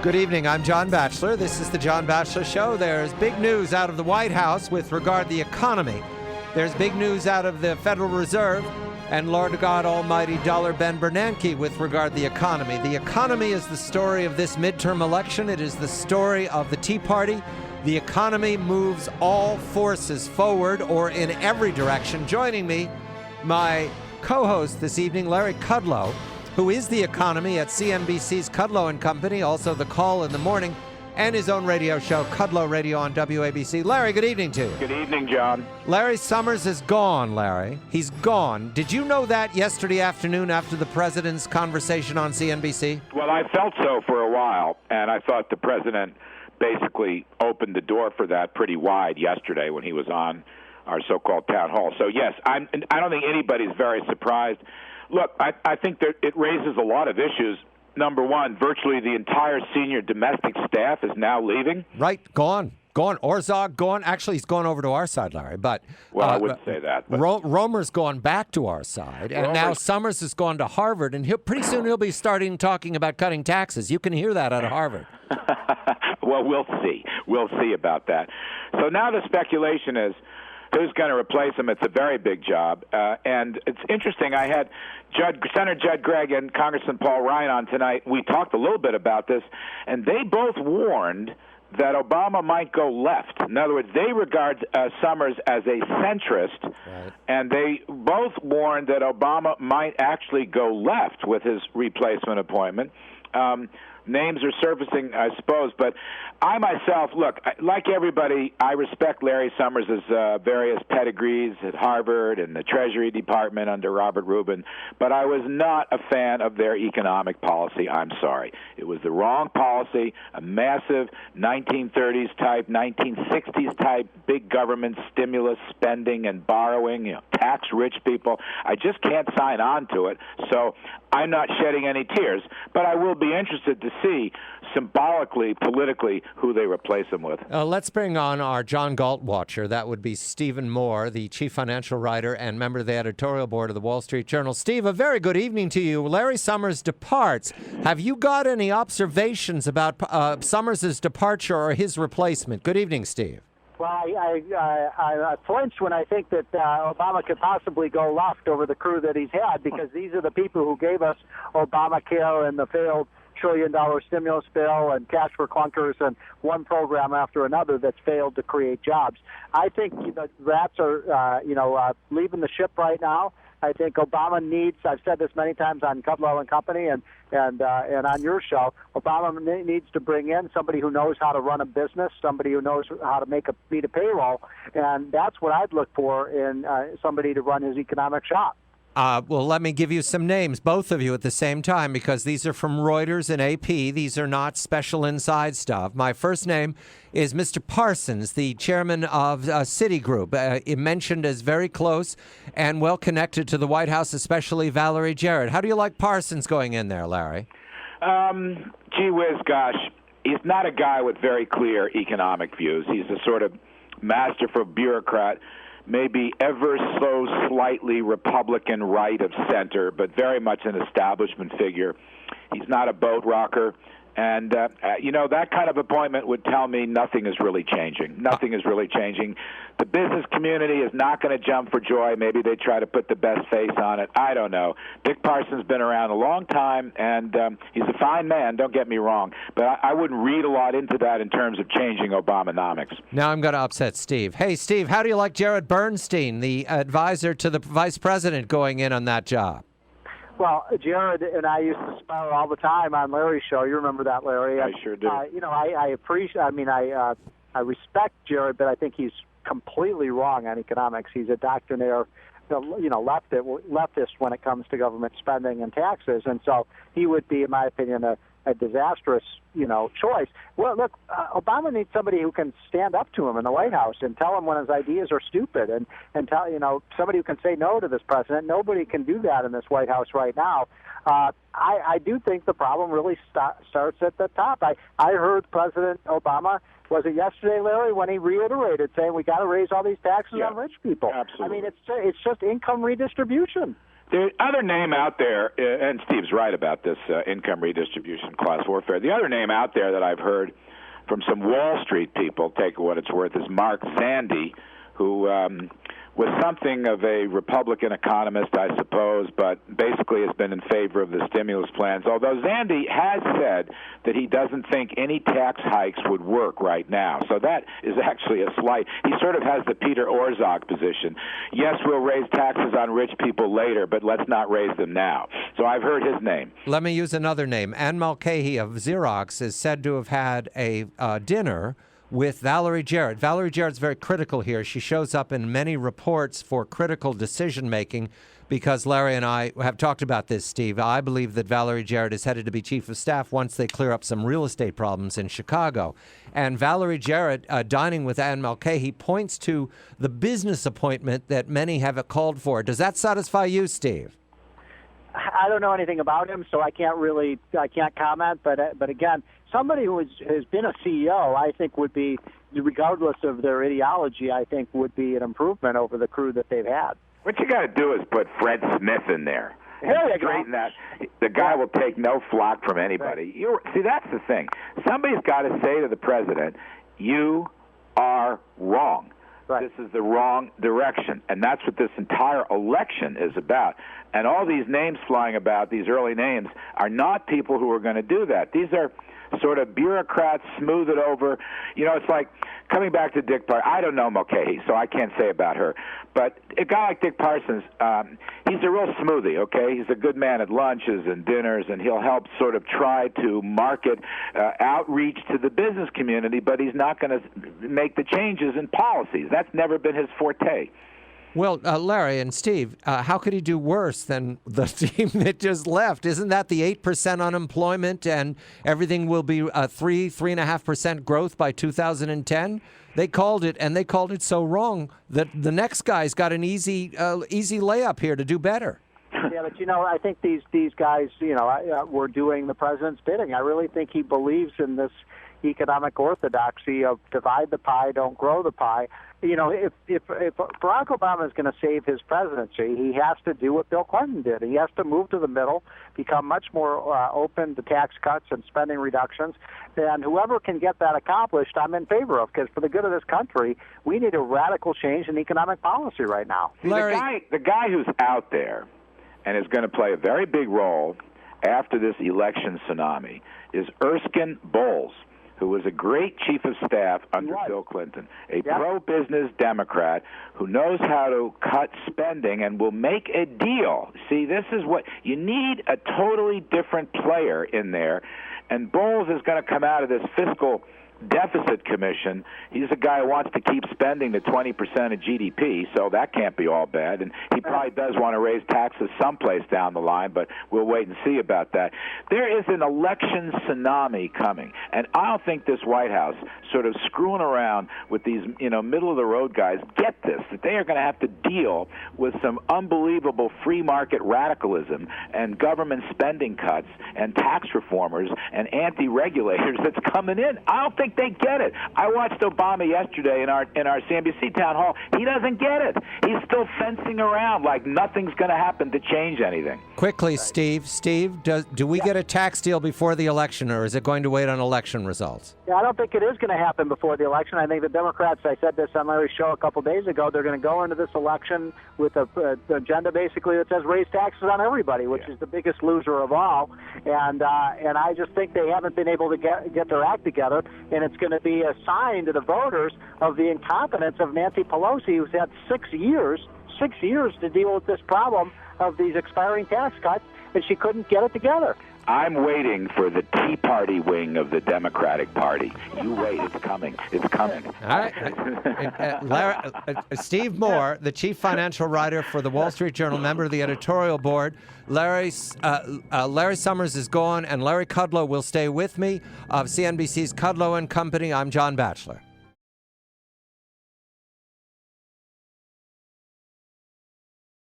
Good evening. I'm John Batchelor. This is the John Batchelor Show. There's big news out of the White House with regard to the economy. There's big news out of the Federal Reserve and Lord God Almighty Dollar Ben Bernanke with regard to the economy. The economy is the story of this midterm election. It is the story of the Tea Party. The economy moves all forces forward or in every direction. Joining me, my co-host this evening, Larry Kudlow, who is the economy at CNBC's Kudlow and Company, also The Call in the Morning, and his own radio show, Kudlow Radio on WABC. Larry, good evening to you. Good evening, John. Larry Summers is gone, Larry. He's gone. Did you know that yesterday afternoon after the president's conversation on CNBC? Well, I felt so for a while, and I thought the president basically opened the door for that pretty wide yesterday when he was on our so-called town hall. So, yes, I don't think anybody's very surprised. Look, I think that it raises a lot of issues. Number one, virtually the entire senior domestic staff is now leaving. Right, gone. Orzog, gone. Actually, he's gone over to our side, Larry. But well, I wouldn't say that. But Romer's gone back to our side, and now Summers has gone to Harvard, and pretty soon he'll be starting talking about cutting taxes. You can hear that out of Harvard. Well, we'll see. We'll see about that. So now the speculation is, who's going to replace him? It's a very big job. And it's interesting. I had Senator Judd Gregg and Congressman Paul Ryan on tonight. We talked a little bit about this, and they both warned that Obama might go left. In other words, they regard Summers as a centrist, right, and they both warned that Obama might actually go left with his replacement appointment. Names are surfacing, I suppose, but I myself, look, like everybody, I respect Larry Summers' various pedigrees at Harvard and the Treasury Department under Robert Rubin, but I was not a fan of their economic policy. I'm sorry. It was the wrong policy, a massive 1930s type, 1960s type big government stimulus spending and borrowing, tax rich people. I just can't sign on to it, so I'm not shedding any tears, but I will be interested to see symbolically, politically, who they replace him with. Let's bring on our John Galt watcher. That would be Stephen Moore, the chief financial writer and member of the editorial board of the Wall Street Journal. Steve, a very good evening to you. Larry Summers departs. Have you got any observations about Summers' departure or his replacement? Good evening, Steve. Well, I flinch when I think that Obama could possibly go left over the crew that he's had, because these are the people who gave us Obamacare and the failed trillion-dollar stimulus bill and cash for clunkers and one program after another that's failed to create jobs. I think the rats are, leaving the ship right now. I think Obama needs, I've said this many times on Kudlow and Company and on your show, Obama needs to bring in somebody who knows how to run a business, somebody who knows how to meet a payroll, and that's what I'd look for in somebody to run his economic shop. Well, let me give you some names, both of you at the same time, because these are from Reuters and AP. These are not special inside stuff. My first name is Mr. Parsons, the chairman of Citigroup, mentioned as very close and well connected to the White House, especially Valerie Jarrett. How do you like Parsons going in there, Larry? Gee whiz, gosh. He's not a guy with very clear economic views. He's a sort of masterful bureaucrat, maybe ever so slightly Republican right of center, but very much an establishment figure. He's not a boat rocker. And, that kind of appointment would tell me nothing is really changing. Nothing is really changing. The business community is not going to jump for joy. Maybe they try to put the best face on it. I don't know. Dick Parsons has been around a long time, and he's a fine man, don't get me wrong. But I wouldn't read a lot into that in terms of changing Obamonomics. Now I'm going to upset Steve. Hey, Steve, how do you like Jared Bernstein, the advisor to the vice president, going in on that job? Well, Jared and I used to spar all the time on Larry's show. You remember that, Larry? I sure do. I appreciate. I respect Jared, but I think he's completely wrong on economics. He's a doctrinaire, leftist when it comes to government spending and taxes, and so he would be, in my opinion, a disastrous, choice. Well, look, Obama needs somebody who can stand up to him in the White House and tell him when his ideas are stupid, and tell, somebody who can say no to this president. Nobody can do that in this White House right now. I do think the problem really starts at the top. I heard President Obama, was it yesterday, Larry, when he reiterated saying we got to raise all these taxes on rich people. Absolutely. I mean, it's just income redistribution. The other name out there, and Steve's right about this income redistribution, class warfare. The other name out there that I've heard from some Wall Street people, take what it's worth, is Mark Zandi, who was something of a Republican economist, I suppose, but basically has been in favor of the stimulus plans. Although Zandi has said that he doesn't think any tax hikes would work right now. So that is actually a slight. He sort of has the Peter Orszag position. Yes, we'll raise taxes on rich people later, but let's not raise them now. So I've heard his name. Let me use another name. Ann Mulcahy of Xerox is said to have had a dinner with Valerie Jarrett. Valerie Jarrett's very critical here. She shows up in many reports for critical decision-making because Larry and I have talked about this, Steve. I believe that Valerie Jarrett is headed to be chief of staff once they clear up some real estate problems in Chicago. And Valerie Jarrett, dining with Ann Mulcahy, points to the business appointment that many have called for. Does that satisfy you, Steve? I don't know anything about him, so I can't comment. But again, somebody who has been a CEO, I think would be, regardless of their ideology, I think would be an improvement over the crew that they've had. What you got to do is put Fred Smith in there. There you Straighten go. that. The guy will take no flack from anybody. See, that's the thing. Somebody's got to say to the president, "You are wrong. Right. This is the wrong direction." And that's what this entire election is about. And all these names flying about, these early names, are not people who are going to do that. These are sort of bureaucrats, smooth it over. You know, it's like coming back to Dick Parsons. I don't know Mulcahy, so I can't say about her. But a guy like Dick Parsons, he's a real smoothie, okay? He's a good man at lunches and dinners, and he'll help sort of try to market outreach to the business community, but he's not going to make the changes in policies. That's never been his forte. Well, Larry and Steve, how could he do worse than the team that just left? Isn't that the 8% unemployment and everything will be 3.5% growth by 2010? They called it, and they called it so wrong that the next guy's got an easy layup here to do better. Yeah, but I think these guys, were doing the president's bidding. I really think he believes in this economic orthodoxy of divide the pie, don't grow the pie. If Barack Obama is going to save his presidency, he has to do what Bill Clinton did. He has to move to the middle, become much more open to tax cuts and spending reductions. And whoever can get that accomplished, I'm in favor of, because for the good of this country, we need a radical change in economic policy right now. See, Larry, the guy who's out there and is going to play a very big role after this election tsunami is Erskine Bowles, who was a great chief of staff under Bill Clinton, a pro-business Democrat who knows how to cut spending and will make a deal. See, this is what you need, a totally different player in there. And Bowles is going to come out of this fiscal deficit commission. He's a guy who wants to keep spending to 20% of GDP, so that can't be all bad. And he probably does want to raise taxes someplace down the line, but we'll wait and see about that. There is an election tsunami coming, and I don't think this White House sort of screwing around with these, middle-of-the-road guys get this, that they are going to have to deal with some unbelievable free market radicalism and government spending cuts and tax reformers and anti-regulators that's coming in. I don't think they get it. I watched Obama yesterday in our CNBC town hall. He doesn't get it. He's still fencing around like nothing's going to happen to change anything. Quickly, Steve. Steve, do we get a tax deal before the election, or is it going to wait on election results? Yeah, I don't think it is going to happen before the election. I think the Democrats, I said this on Larry's show a couple days ago, they're going to go into this election with an agenda basically that says raise taxes on everybody, which is the biggest loser of all. And I just think they haven't been able to get their act together, and it's going to be a sign to the voters of the incompetence of Nancy Pelosi, who's had 6 years to deal with this problem of these expiring tax cuts, and she couldn't get it together. I'm waiting for the Tea Party wing of the Democratic Party. You wait, it's coming. It's coming. All right. Larry, Steve Moore, the chief financial writer for the Wall Street Journal, member of the editorial board. Larry Summers is gone, and Larry Kudlow will stay with me of CNBC's Kudlow and Company. I'm John Batchelor.